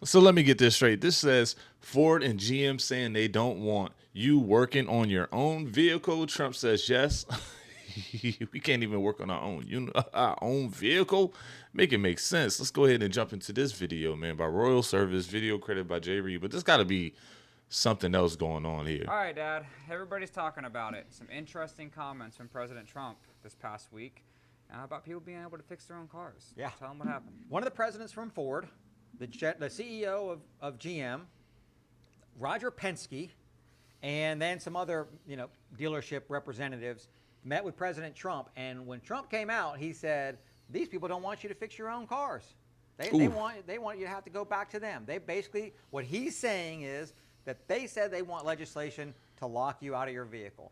So let me get this straight. This says Ford and GM saying they don't want you working on your own vehicle. Trump says yes. We can't even work on our own vehicle. Make it make sense. Let's go ahead and jump into this video, man, by Royal Service. Video credited by Jay Reed. But there's got to be something else going on here. All right, Dad. Everybody's talking about it. Some interesting comments from President Trump this past week about people being able to fix their own cars. Yeah. Tell them what happened. One of the presidents from Ford, the CEO of GM, Roger Penske, and then some other dealership representatives met with President Trump. And when Trump came out, he said, "These people don't want you to fix your own cars. They want you to have to go back to them." They basically, what he's saying is that they said they want legislation to lock you out of your vehicle.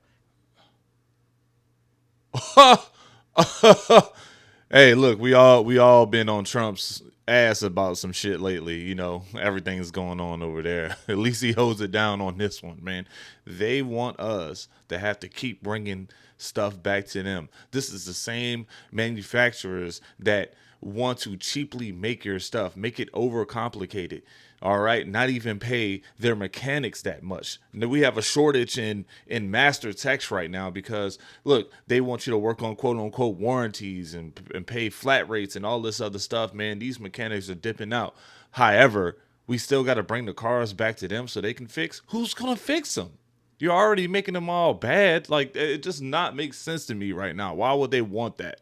Hey, look, we all been on Trump's ass about some shit lately. Everything's going on over there. At least he holds it down on this one, man. They want us to have to keep bringing stuff back to them. This is the same manufacturers that want to cheaply make your stuff, make it overcomplicated. All right, not even pay their mechanics that much. Now, we have a shortage in master techs right now because look, they want you to work on quote unquote warranties and pay flat rates and all this other stuff. Man, these mechanics are dipping out. However, we still got to bring the cars back to them so they can fix. Who's gonna fix them? You're already making them all bad. Like, it just not makes sense to me right now. Why would they want that?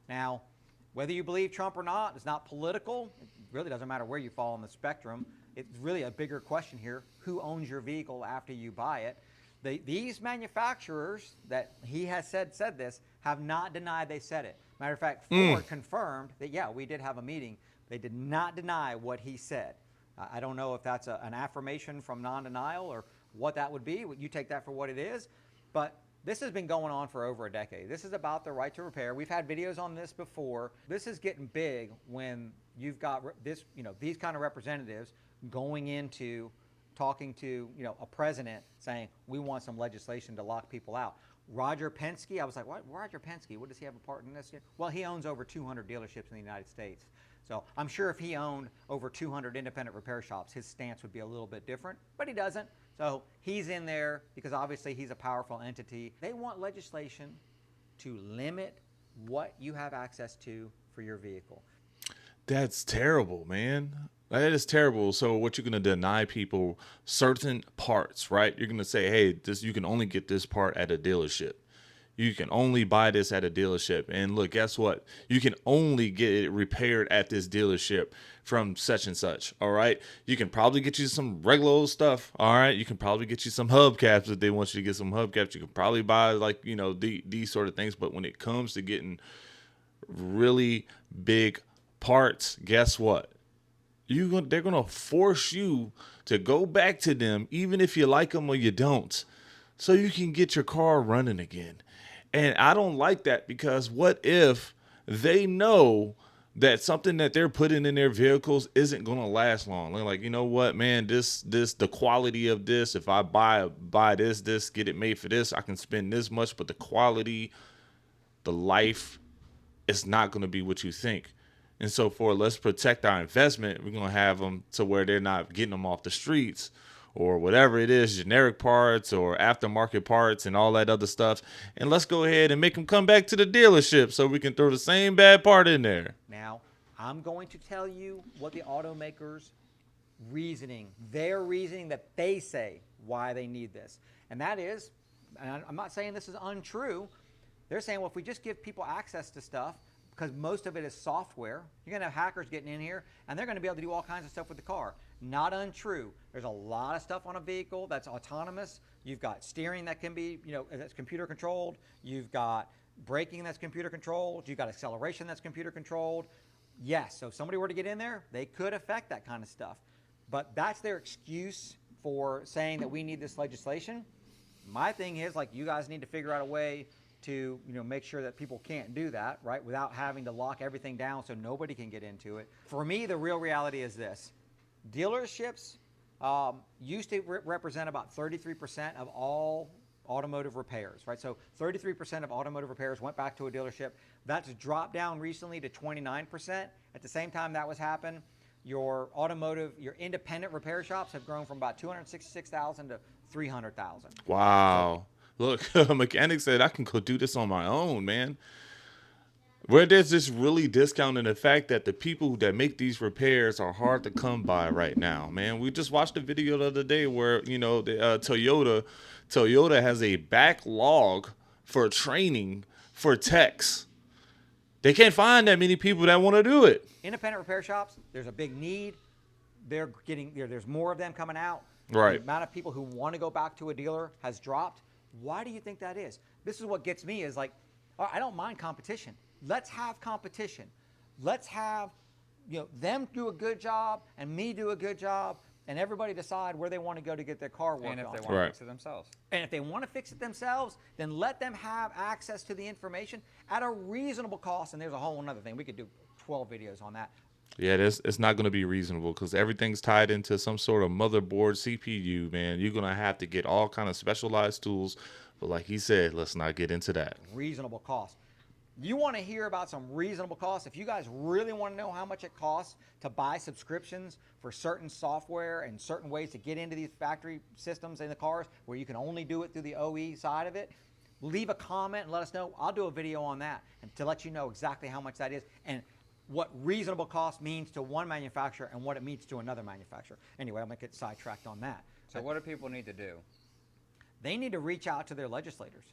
Now, whether you believe Trump or not, it's not political. It really doesn't matter where you fall on the spectrum. It's really a bigger question here. Who owns your vehicle after you buy it? These manufacturers that he has said this have not denied they said it. Matter of fact, Ford confirmed that, yeah, we did have a meeting. They did not deny what he said. I don't know if that's an affirmation from non-denial or what that would be. You take that for what it is. But this has been going on for over a decade. This is about the right to repair. We've had videos on this before. This is getting big when you've got these kind of representatives going into talking to a president saying we want some legislation to lock people out. Roger Penske, I was like, what? Roger Penske, what does he have a part in this? Well, he owns over 200 dealerships in the United States. So I'm sure if he owned over 200 independent repair shops, his stance would be a little bit different, but he doesn't. So he's in there because obviously he's a powerful entity. They want legislation to limit what you have access to for your vehicle. That's terrible, man. That is terrible. So what you're gonna deny people certain parts, right? You're gonna say, hey, this you can only get this part at a dealership. You can only buy this at a dealership. And look, guess what? You can only get it repaired at this dealership from such and such. All right. You can probably get you some regular old stuff. All right. You can probably get you some hubcaps if they want you to get some hubcaps. You can probably buy like, these sort of things. But when it comes to getting really big parts, guess what? They're gonna force you to go back to them, even if you like them or you don't, so you can get your car running again. And I don't like that because what if they know that something that they're putting in their vehicles isn't gonna last long? They're like, you know what, man, the quality of this, if I buy this, get it made for this, I can spend this much, but the quality, the life, it's not gonna be what you think. And so for let's protect our investment, we're gonna have them to where they're not getting them off the streets or whatever it is, generic parts or aftermarket parts and all that other stuff. And let's go ahead and make them come back to the dealership so we can throw the same bad part in there. Now, I'm going to tell you what the automakers' their reasoning that they say why they need this. And that is, and I'm not saying this is untrue, they're saying, well, if we just give people access to stuff, because most of it is software, you're going to have hackers getting in here, and they're going to be able to do all kinds of stuff with the car. Not untrue. There's a lot of stuff on a vehicle that's autonomous. You've got steering that can be, that's computer controlled. You've got braking that's computer controlled. You've got acceleration that's computer controlled. Yes, so if somebody were to get in there, they could affect that kind of stuff. But that's their excuse for saying that we need this legislation. My thing is, like, you guys need to figure out a way to make sure that people can't do that, right, without having to lock everything down so nobody can get into it. For me, the real reality is this. Dealerships used to represent about 33% of all automotive repairs, right? So 33% of automotive repairs went back to a dealership. That's dropped down recently to 29%. At the same time that was happening, your independent repair shops have grown from about 266,000 to 300,000. Wow. Look, a mechanic said I can go do this on my own, man. Where there's just really discounting the fact that the people that make these repairs are hard to come by right now, man. We just watched a video the other day where Toyota has a backlog for training for techs. They can't find that many people that want to do it. Independent repair shops, there's a big need. There's more of them coming out. Right. The amount of people who want to go back to a dealer has dropped. Why do you think that is? This is what gets me is like, I don't mind competition. Let's have competition. Let's have them do a good job and me do a good job, and everybody decide where they want to go to get their car worked on. And if they want to fix it themselves. And if they want to fix it themselves, then let them have access to the information at a reasonable cost. And there's a whole other thing. We could do 12 videos on that. Yeah, it's not going to be reasonable because everything's tied into some sort of motherboard CPU, man. You're going to have to get all kind of specialized tools. But like he said, let's not get into that. Reasonable cost. You want to hear about some reasonable costs? If you guys really want to know how much it costs to buy subscriptions for certain software and certain ways to get into these factory systems in the cars where you can only do it through the OE side of it, leave a comment and let us know. I'll do a video on that and to let you know exactly how much that is and what reasonable cost means to one manufacturer and what it means to another manufacturer. Anyway, I'm going to get sidetracked on that. So what do people need to do? They need to reach out to their legislators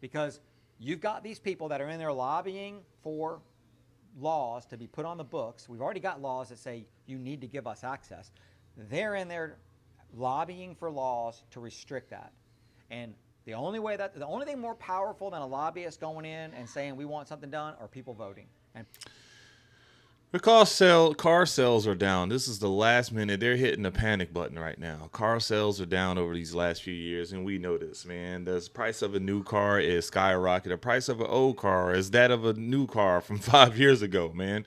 because you've got these people that are in there lobbying for laws to be put on the books. We've already got laws that say you need to give us access. They're in there lobbying for laws to restrict that. And the only thing more powerful than a lobbyist going in and saying we want something done are people voting. And Because car sales are down. This is the last minute. They're hitting the panic button right now. Car sales are down over these last few years, and we know this, man. The price of a new car is skyrocketed. The price of an old car is that of a new car from 5 years ago, man.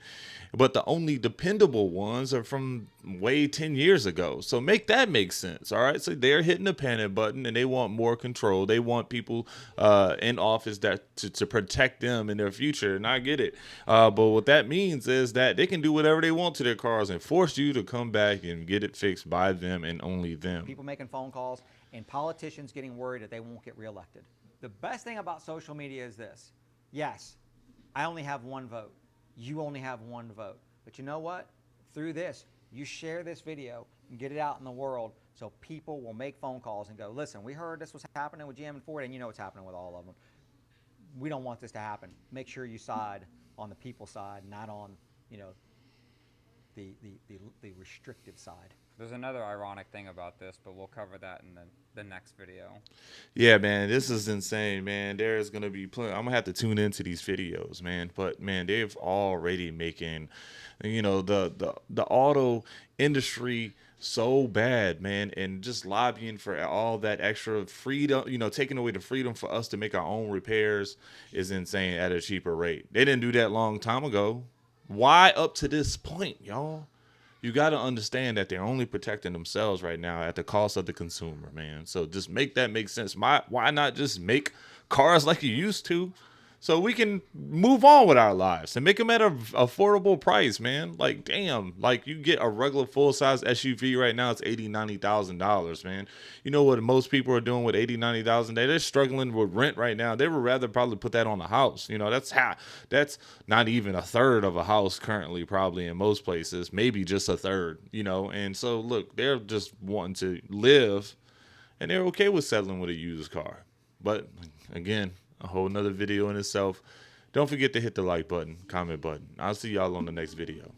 But the only dependable ones are from way 10 years ago. So make that make sense, all right? So they're hitting the panic button, and they want more control. They want people in office that to protect them in their future, and I get it. But what that means is that they can do whatever they want to their cars and force you to come back and get it fixed by them and only them. people making phone calls and politicians getting worried that they won't get reelected. The best thing about social media is this. Yes, I only have one vote. You only have one vote. But you know what? Through this, you share this video and get it out in the world so people will make phone calls and go, listen, we heard this was happening with GM and Ford, and you know what's happening with all of them. We don't want this to happen. Make sure you side on the people side, not on, the restrictive side. There's another ironic thing about this, but we'll cover that in the next video. Yeah, man, this is insane, man. There's gonna be plenty. I'm gonna have to tune into these videos, man. But man, they've already making, the auto industry so bad, man, and just lobbying for all that extra freedom, taking away the freedom for us to make our own repairs is insane at a cheaper rate. They didn't do that long time ago. Why up to this point, y'all? You got to understand that they're only protecting themselves right now at the cost of the consumer, man. So just make that make sense. Why not just make cars like you used to so we can move on with our lives and make them at an affordable price, man? Like, damn, like you get a regular full-size SUV right now, it's $80,000, $90,000, man. You know what most people are doing with $80,000, $90,000? They're struggling with rent right now. They would rather probably put that on a house. That's not even a third of a house currently, probably in most places, maybe just a third, And so, look, they're just wanting to live, and they're okay with settling with a used car. But, again, a whole nother video in itself. Don't forget to hit the like button, comment button. I'll see y'all on the next video.